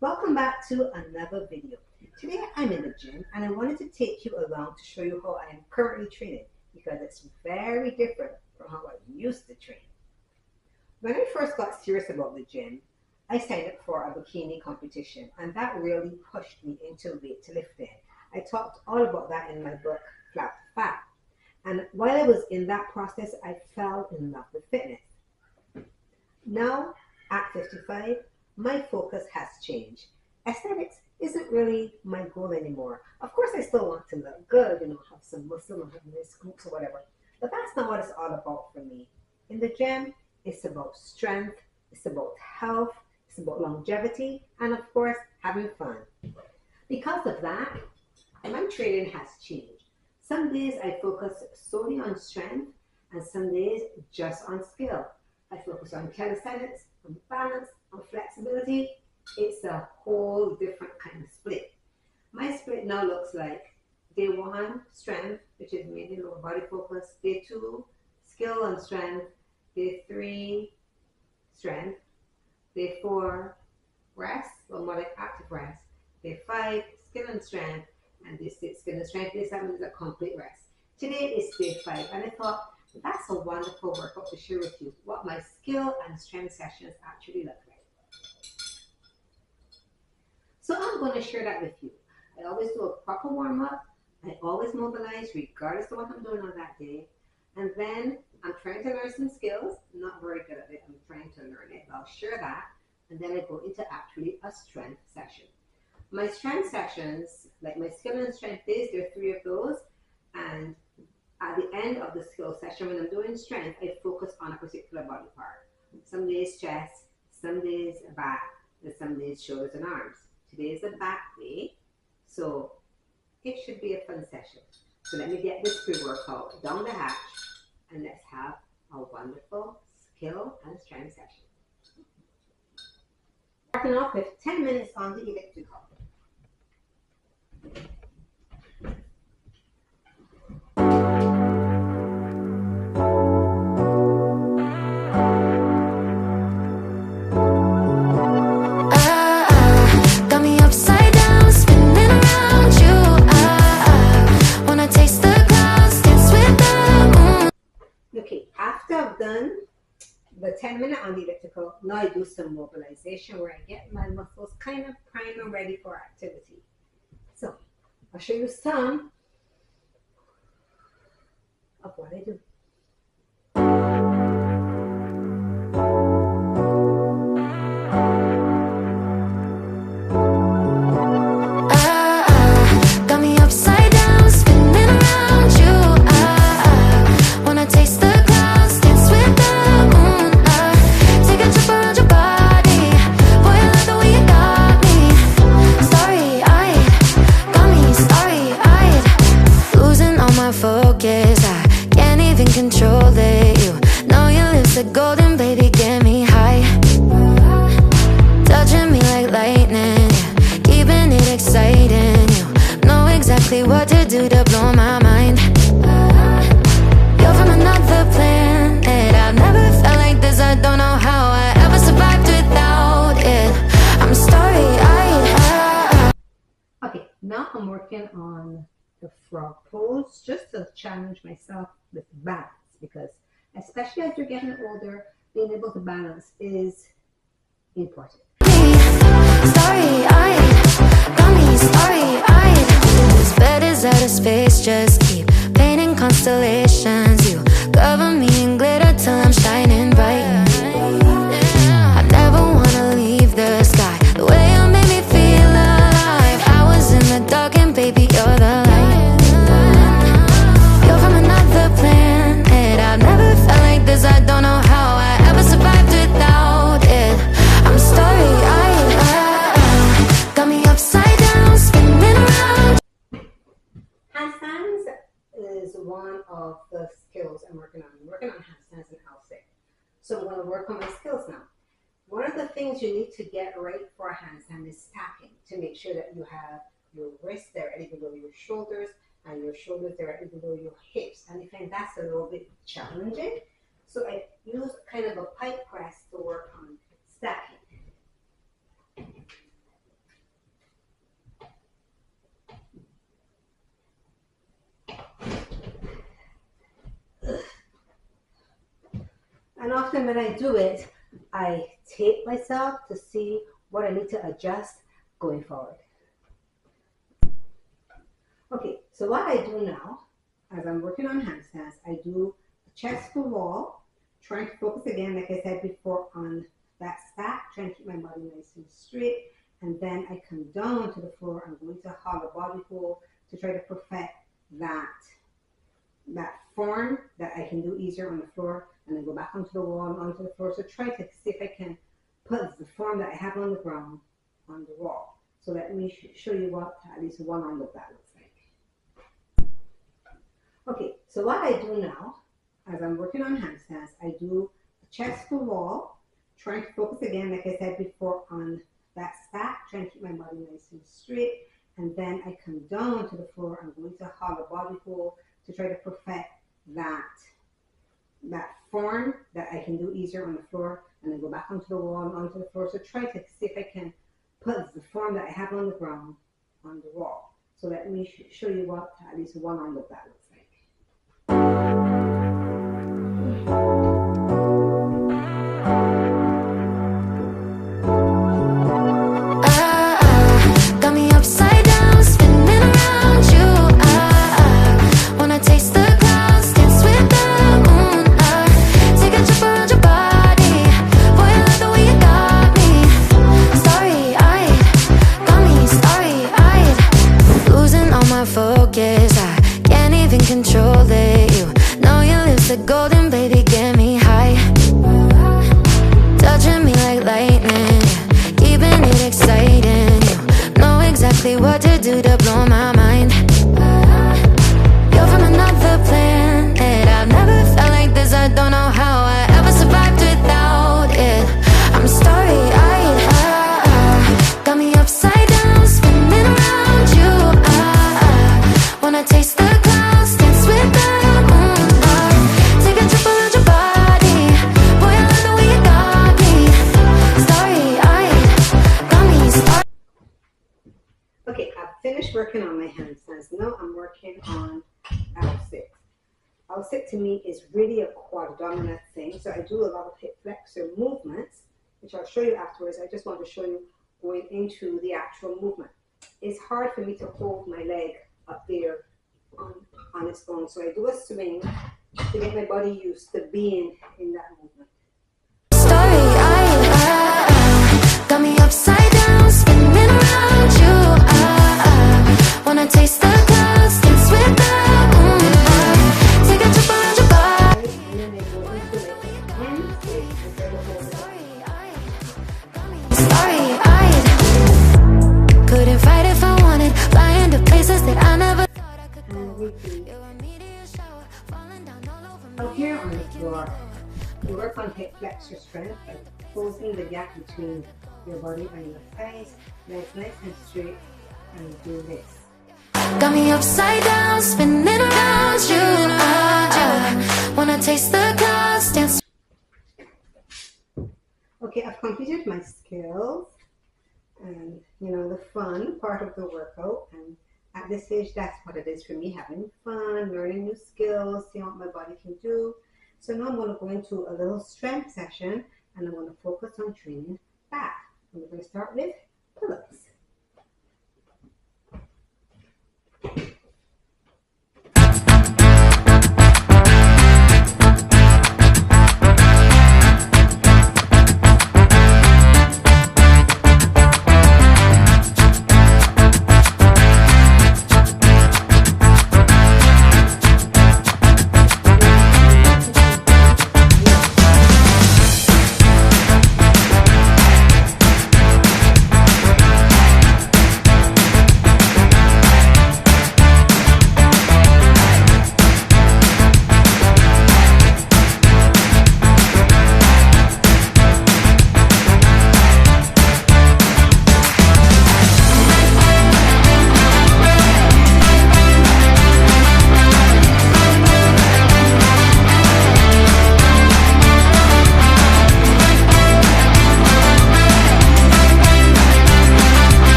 Welcome back to another video. Today I'm in the gym and I wanted to take you along to show you how I am currently training because it's very different from how I used to train. When I first got serious about the gym, I signed up for a bikini competition and that really pushed me into weightlifting. I talked all about that in my book, Flat to Fat. And while I was in that process, I fell in love with fitness. Now, at 55, my focus has changed. Aesthetics isn't really my goal anymore. Of course, I still want to look good, have some muscle and have nice glutes or whatever. But that's not what it's all about for me. In the gym, it's about strength, it's about health, it's about longevity, and of course, having fun. Because of that, my training has changed. Some days I focus solely on strength, and some days just on skill. I focus on calisthenics, on balance, on flexibility. It's a whole different kind of split. My split now looks like day one, strength, which is mainly lower body focus. Day two, skill and strength. Day three, strength. Day four, rest, or more like active rest. Day five, skill and strength. And day six, skill and strength. Day seven is a complete rest. Today is day five, and I thought that's a wonderful workout to share with you what my skill and strength sessions actually look like. So I'm going to share that with you. I always do a proper warm up. I always mobilize regardless of what I'm doing on that day. And then I'm trying to learn some skills. I'm not very good at it. I'm trying to learn it. I'll share that. And then I go into actually a strength session. My strength sessions, like my skill and strength days, there are three of those. And at the end of the skill session, when I'm doing strength, I focus on a particular body part. Some days chest, some days back, and some days shoulders and arms. Today is the back day, so it should be a fun session. So let me get this pre-workout down the hatch, and let's have a wonderful skill and strength session. Starting off with 10 minutes on the elliptical. Okay, after I've done the 10-minute on the elliptical, now I do some mobilization where I get my muscles kind of primed and ready for activity. So I'll show you some of what I do. Focus, I can't even control it. You know your lips are golden, baby, get me high. Touching me like lightning, yeah, keeping it exciting. You know exactly what to do to blow my mind. You're from another planet. I've never felt like this. I don't know how I ever survived without it. I'm starry-eyed. Okay, now I'm working on the frog pose just to challenge myself with balance, because especially as you're getting older, being able to balance is important. Starry-eyed, got me starry-eyed. This bed is out of space, just keep painting constellations. You cover me in glitter till I'm shining bright. I never wanna leave the sky. The way you made me feel alive. I was in the dark and baby, you're the light. You're from another planet. I've never felt like this. I don't know how I ever survived without it. I'm starry-eyed. Got me upside down, spinning around. Handstands is one of the skills I'm working on. I'm working on handstands and outfit. So I'm going to work on my skills now. One of the things you need to get right for a handstand is stacking, to make sure that you have your wrists directly below your shoulders and your shoulders directly below your hips. And I find that's a little bit challenging. So I use kind of a pike press to work on stacking. And often when I do it, I tape myself to see what I need to adjust going forward. Okay, so what I do now, as I'm working on handstands, I do a chest to wall, trying to focus again, like I said before, on that stack, trying to keep my body nice and straight. And then I come down to the floor. I'm going to hug a body hold to try to perfect that form that I can do easier on the floor, and then go back onto the wall and onto the floor. So try to see if I can put the form that I have on the ground on the wall. So let me show you what at least one arm of that looks like. Okay, so what I do now, as I'm working on handstands, I do a chest to wall, trying to focus again, like I said before, on that stack, trying to keep my body nice and straight. And then I come down to the floor. I'm going to hug a body hold to try to perfect that form that I can do easier on the floor, and then go back onto the wall and onto the floor. So try to see if I can put the form that I have on the ground on the wall. So let me show you what at least one arm of that looks like. Got me upside down, spinning around you. Wanna taste the clouds, dance with the moon. Take a trip around your body. Boy, I love the way you got me. Starry-eyed, got me starry-eyed. Losing all my focus, I can't even control it. You know your lips are golden, baby, get me high. Touching me like lightning, keeping it exciting. You know exactly what to do to blow my mind. You're from another planet. I've never felt like this. I don't know how I ever survived without it. I'm starry-eyed. Got me upside down, spinning around you. Wanna taste the clouds, dance with the moon. Take a trip around your body. Boy, I love the way you got me. Starry-eyed, got me starry. Okay, I've finished working on my handstands. Now I'm working on L6. L6 to me is really a quad dominant thing. So I do a lot of hip flexor movements, which I'll show you afterwards. I just want to show you going into the actual movement. It's hard for me to hold my leg up there on its own. So I do a swing to get my body used to being in that movement. Starry-eyed, got me upside down, spinning around you. Wanna taste the clouds, dance with the moon. Take a trip around your body. And then I go into like handstand and try to hold it up. Starry-eyed, couldn't fight if I wanted. Flying to places that I never thought I could go. And repeat. You're a meteor shower, falling down all over me. Out here on the floor, you work on hip flexor strength by closing the gap between your body and your thighs. Legs nice and straight, and do this. Got me upside down, spinning around you. Wanna taste the clouds, dance. Okay, I've completed my skills and the fun part of the workout, and at this stage that's what it is for me, having fun, learning new skills, seeing what my body can do. So now I'm going to go into a little strength session, and I'm going to focus on training back. And we're going to start with pull-ups.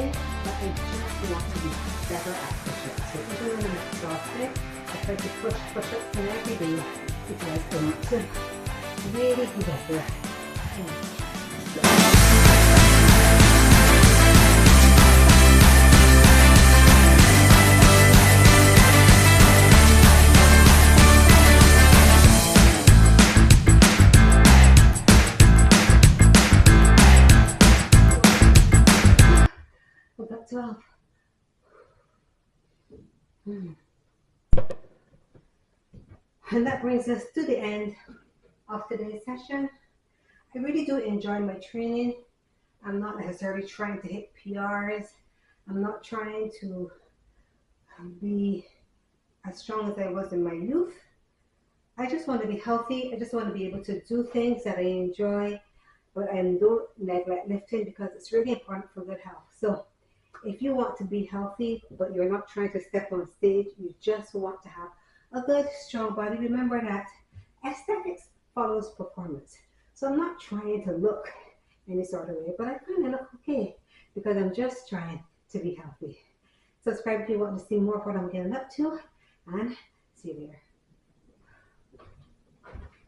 lifting, but I just want to be better at push-ups. So even when I'm exhausted, I try to push push-ups in every day because I want to really be better. We've got 12. And that brings us to the end of today's session. I really do enjoy my training. I'm not necessarily trying to hit PRs. I'm not trying to be as strong as I was in my youth. I just want to be healthy. I just want to be able to do things that I enjoy, but I don't neglect lifting because it's really important for good health. So if you want to be healthy, but you're not trying to step on stage, you just want to have a good, strong body, remember that aesthetics follows performance. So I'm not trying to look any sort of way, but I kind of look okay because I'm just trying to be healthy. Subscribe if you want to see more of what I'm getting up to, and see you later.